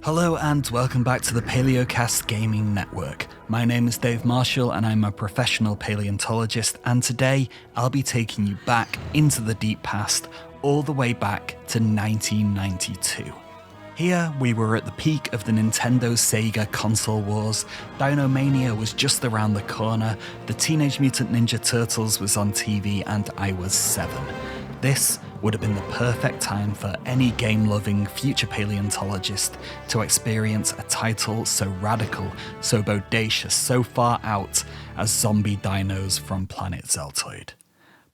Hello and welcome back to the Palaeocast Gaming Network. My name is Dave Marshall and I'm a professional paleontologist, and today I'll be taking you back into the deep past, all the way back to 1992. Here we were at the peak of the Nintendo Sega console wars, Dino-mania was just around the corner, the Teenage Mutant Ninja Turtles was on TV and I was 7. This would have been the perfect time for any game-loving future paleontologist to experience a title so radical, so bodacious, so far out as zombie dinos from planet Zeltoid.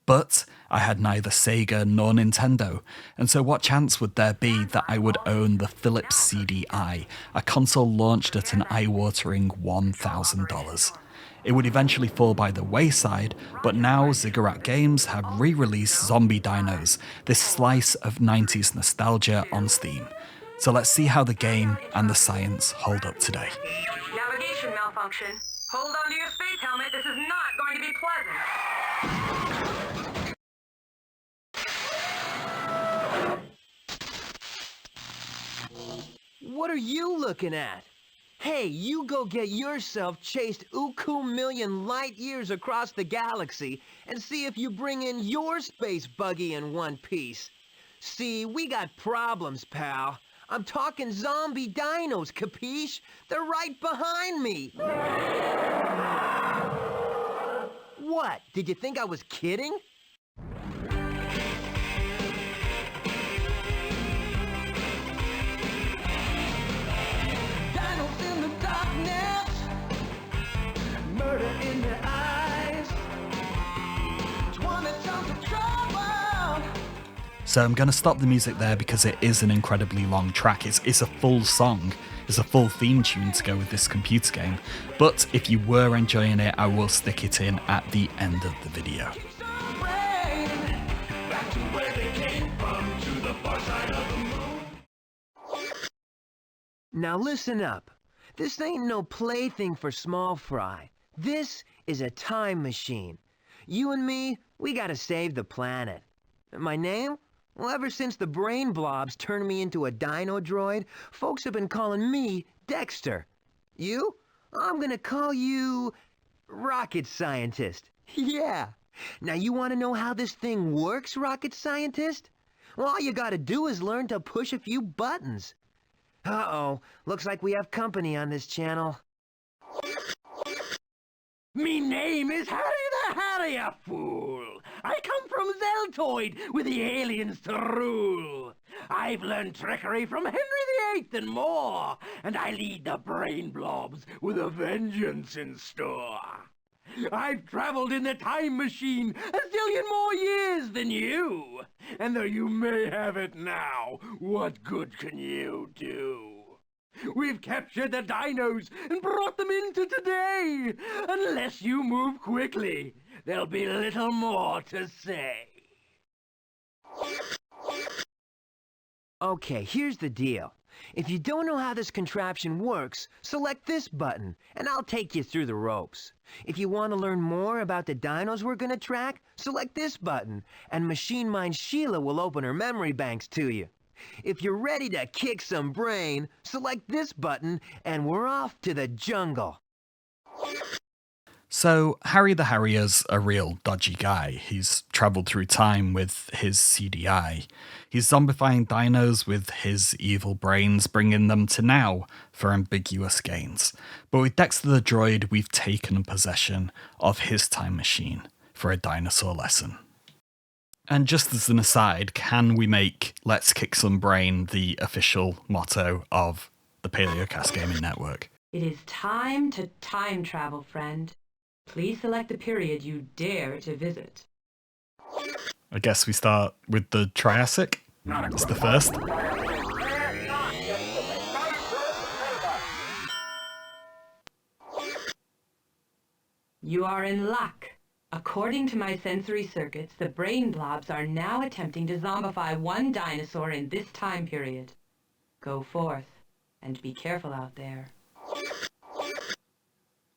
But I had neither Sega nor Nintendo, and so what chance would there be that I would own the Philips CDI, a console launched at an eye-watering $1,000. It would eventually fall by the wayside, but now Ziggurat Games have re-released Zombie Dinos, this slice of 90s nostalgia on Steam. So let's see how the game and the science hold up today. Navigation malfunction. Hold on to your space helmet, this is not going to be pleasant. What are you looking at? Hey, you go get yourself chased million light years across the galaxy and see if you bring in your space buggy in one piece. See, we got problems, pal. I'm talking zombie dinos, capiche? They're right behind me. What? Did you think I was kidding? So I'm going to stop the music there because it is an incredibly long track. It's a full song. It's a full theme tune to go with this computer game. But if you were enjoying it, I will stick it in at the end of the video. Now listen up. This ain't no plaything for small fry. This is a time machine. You and me, we gotta save the planet. My name? Well, ever since the brain blobs turned me into a Dinodroid, folks have been calling me Dexter. You? I'm gonna call you... Rocket Scientist. Yeah. Now you wanna know how this thing works, Rocket Scientist? Well, all you gotta do is learn to push a few buttons. Uh-oh. Looks like we have company on this channel. Me name is Harry the Harrier, fool. I come from Zeltoid with the aliens to rule. I've learned trickery from Henry VIII and more, and I lead the brain blobs with a vengeance in store. I've traveled in the time machine a zillion more years than you, and though you may have it now, what good can you do? We've captured the dinos and brought them into today. Unless you move quickly, there'll be little more to say. Okay, here's the deal. If you don't know how this contraption works, select this button, and I'll take you through the ropes. If you want to learn more about the dinos we're gonna track, select this button, and Machine Mind Sheila will open her memory banks to you. If you're ready to kick some brain, select this button, and we're off to the jungle. So, Harry the Harrier's a real dodgy guy. He's travelled through time with his CDI. He's zombifying dinos with his evil brains, bringing them to now for ambiguous gains. But with Dexter the droid, we've taken possession of his time machine for a dinosaur lesson. And just as an aside, can we make Let's Kick Some Brain the official motto of the Palaeocast Gaming Network? It is time to time travel, friend. Please select the period you dare to visit. I guess we start with the Triassic. It's the first. You are in luck. According to my sensory circuits, the brain blobs are now attempting to zombify one dinosaur in this time period. Go forth, and be careful out there.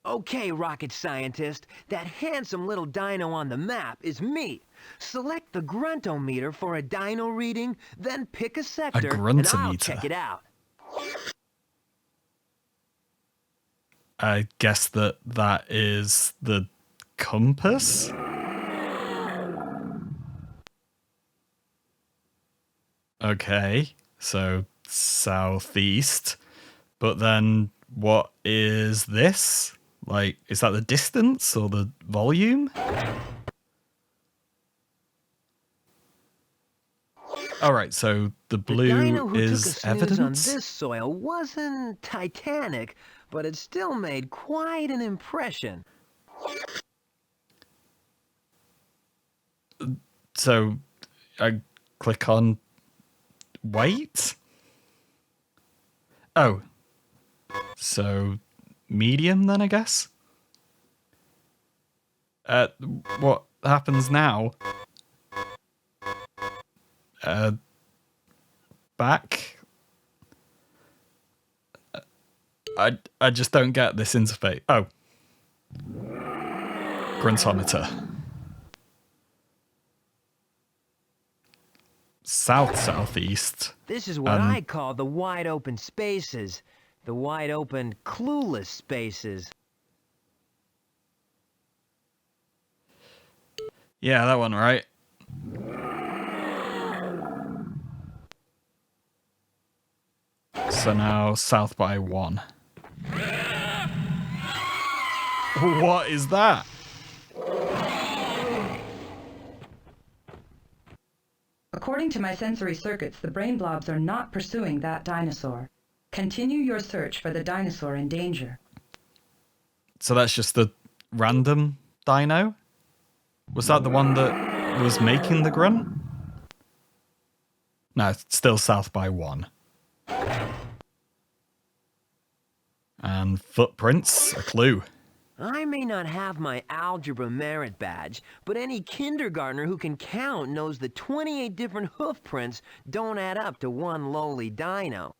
Okay, Rocket Scientist, that handsome little dino on the map is me. Select the gruntometer for a dino reading, then pick a sector, and I'll gruntometer? check it out. I guess that is the compass? Okay, so southeast. But then what is this? Like, is that the distance or the volume? Alright, so the blue The dino who took a is snooze evidence? on this soil wasn't titanic, but it still made quite an impression. So I click on weight. Oh, so medium then, I guess. What happens now? Back. I just don't get this interface. Oh, gruntometer. Southeast. This is what I call the wide open spaces. The wide open, clueless spaces. Yeah, that one, right? So now south by 1. What is that? According to my sensory circuits, the brain blobs are not pursuing that dinosaur. Continue your search for the dinosaur in danger. So that's just the random dino? Was that the one that was making the grunt? No, it's still south by 1. And footprints, a clue. I may not have my algebra merit badge, but any kindergartner who can count knows that 28 different hoof prints don't add up to one lowly dino.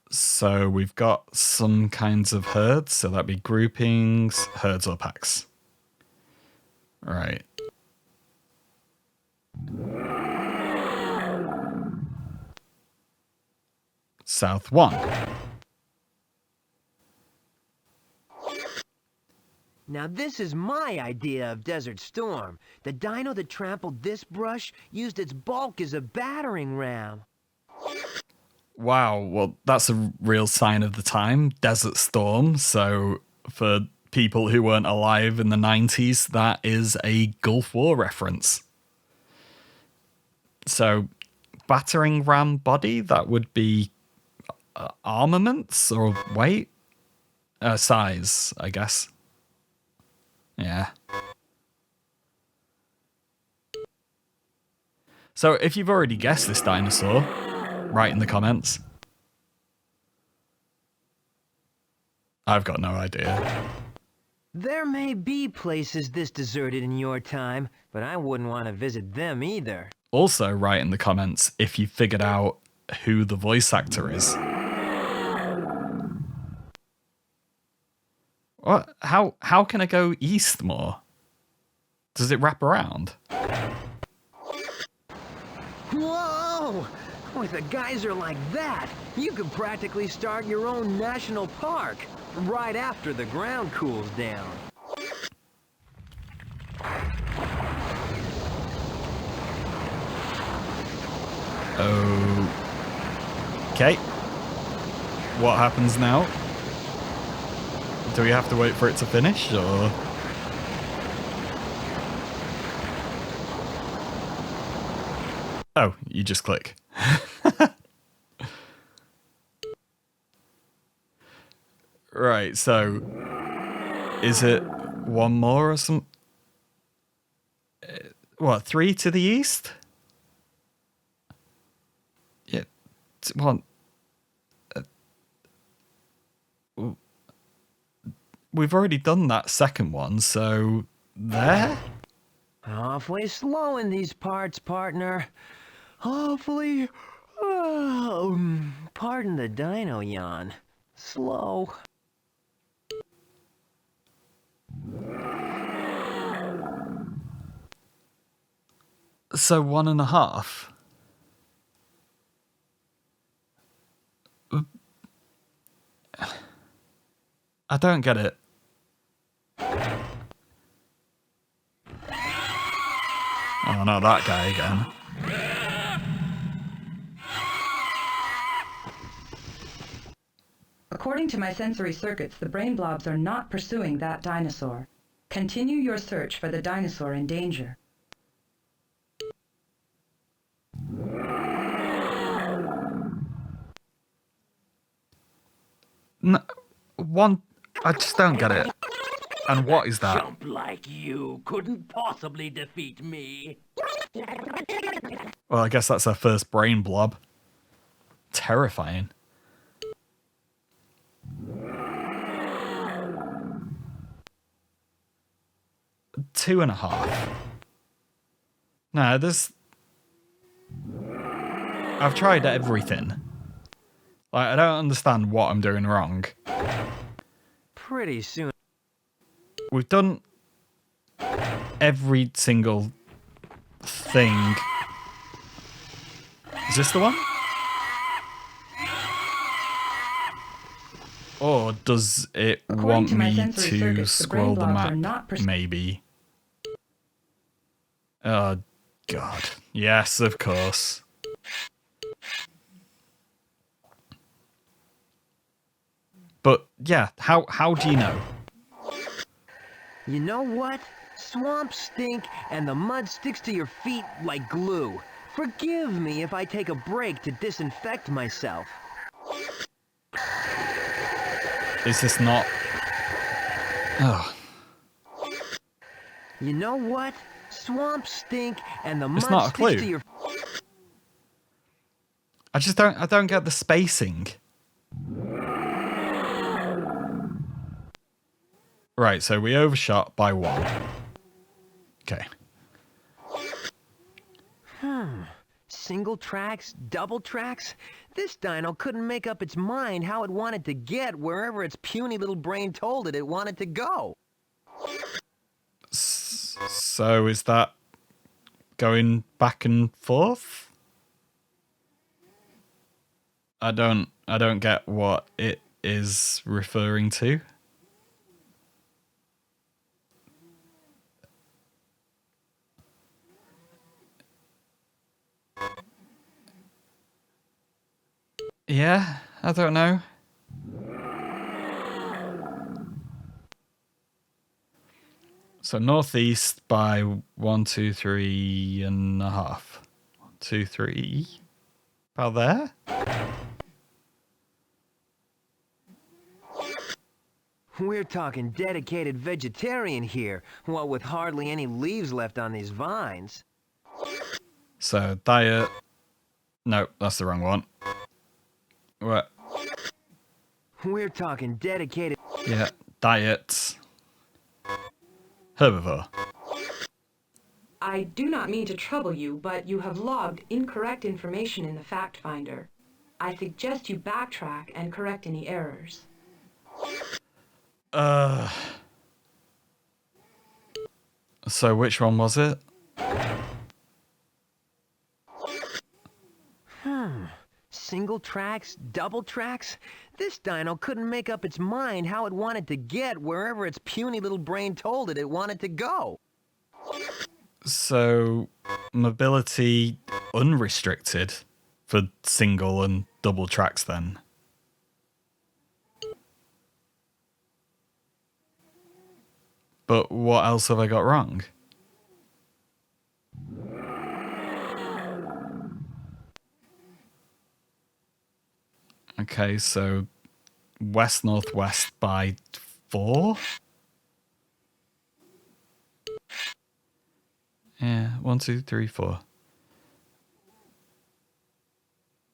So we've got some kinds of herds, so that'd be groupings, herds or packs. Right. South 1. Now this is my idea of Desert Storm. The dino that trampled this brush used its bulk as a battering ram. Wow, well, that's a real sign of the time, Desert Storm. So for people who weren't alive in the 90s, that is a Gulf War reference. So battering ram body, that would be armaments or weight? Size, I guess. Yeah. So if you've already guessed this dinosaur, write in the comments. I've got no idea. There may be places this deserted in your time, but I wouldn't want to visit them either. Also write in the comments if you figured out who the voice actor is. What? How can I go east more? Does it wrap around? Whoa! With a geyser like that, you could practically start your own national park right after the ground cools down. Okay. What happens now? Do we have to wait for it to finish, or...? Oh, you just click. Right, so... Is it one more or some... What, 3 to the east? Yeah, one... We've already done that second one, so... There? Awfully slow in these parts, partner. Awfully... pardon the dino yawn. Slow. So 1.5? I don't get it. Oh, not that guy again. According to my sensory circuits, the brain blobs are not pursuing that dinosaur. Continue your search for the dinosaur in danger. No, one, I just don't get it. And what is that? Chump like you couldn't possibly defeat me. Well, I guess that's our first brain blob. Terrifying. Two and a half. No, there's... I've tried everything. Like, I don't understand what I'm doing wrong. Pretty soon. We've done every single thing. Is this the one? Or does it want me to scroll the map? Maybe. Oh, God. Yes, of course. But, yeah, how do you know? You know what? Swamps stink and the mud sticks to your feet like glue. Forgive me if I take a break to disinfect myself. Is this not... Oh. You know what? Swamps stink and the mud not a clue. sticks to your... I don't get the spacing. Right, so we overshot by 1. Okay. Single tracks, double tracks? This dino couldn't make up its mind how it wanted to get wherever its puny little brain told it wanted to go. So is that going back and forth? I don't get what it is referring to. Yeah, I don't know. So northeast by 1, 2, 3 and a half. 1, 2, 3. About there? We're talking dedicated vegetarian here, what with hardly any leaves left on these vines. So diet... No, that's the wrong one. What? We're talking dedicated... Yeah, diet. Herbivore. I do not mean to trouble you, but you have logged incorrect information in the fact finder. I suggest you backtrack and correct any errors. So which one was it? Single tracks, double tracks? This dino couldn't make up its mind how it wanted to get wherever its puny little brain told it wanted to go. So mobility unrestricted for single and double tracks then? But what else have I got wrong? Okay, so west-northwest by 4? Yeah, 1, 2, 3, 4.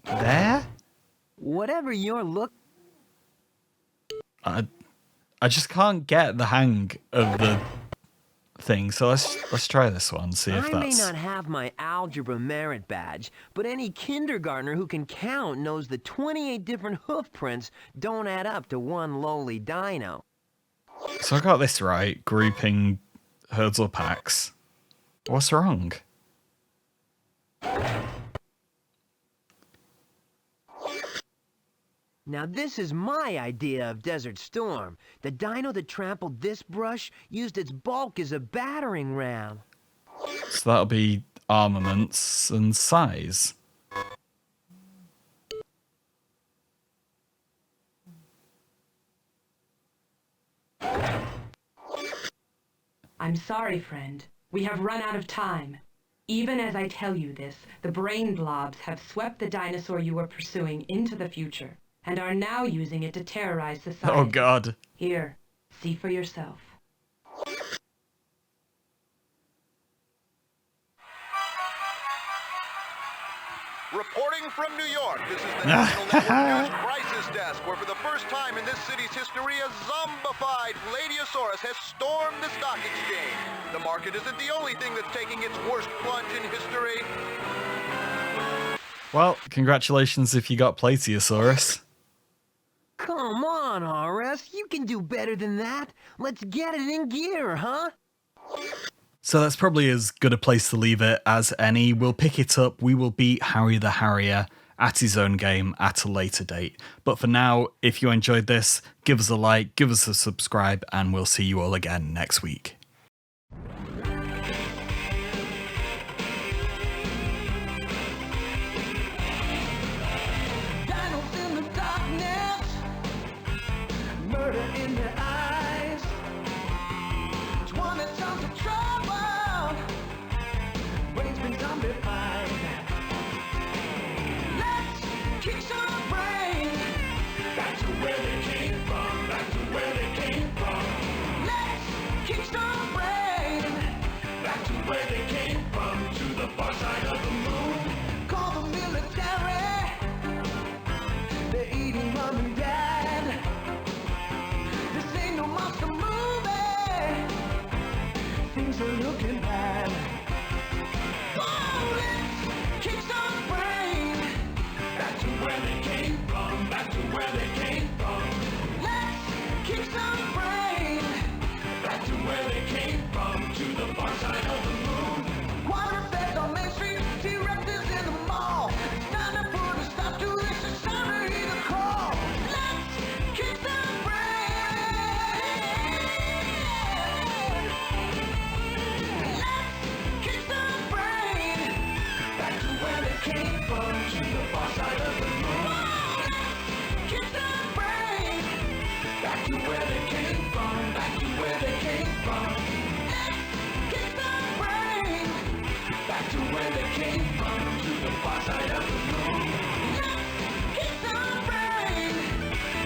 There? Whatever your look... I just can't get the hang of the thing, so let's try this one, see if I that's... may not have my algebra merit badge, but any kindergartner who can count knows the 28 different hoof prints don't add up to one lowly dino. So I got this right, grouping herds or packs. What's wrong? Now this is my idea of Desert Storm. The dino that trampled this brush used its bulk as a battering ram. So that'll be armaments and size. I'm sorry, friend. We have run out of time. Even as I tell you this, the brain blobs have swept the dinosaur you were pursuing into the future, and are now using it to terrorize society. Oh god. Here, see for yourself. Reporting from New York, this is the National Network News Crisis Desk, where for the first time in this city's history, a zombified Palaeosaurus has stormed the stock exchange. The market isn't the only thing that's taking its worst plunge in history. Well, congratulations if you got Plateosaurus. Come on, RS, you can do better than that. Let's get it in gear, huh? So that's probably as good a place to leave it as any. We'll pick it up. We will beat Harry the Harrier at his own game at a later date. But for now, if you enjoyed this, give us a like, give us a subscribe, and we'll see you all again next week.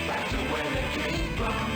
Back to where they came from.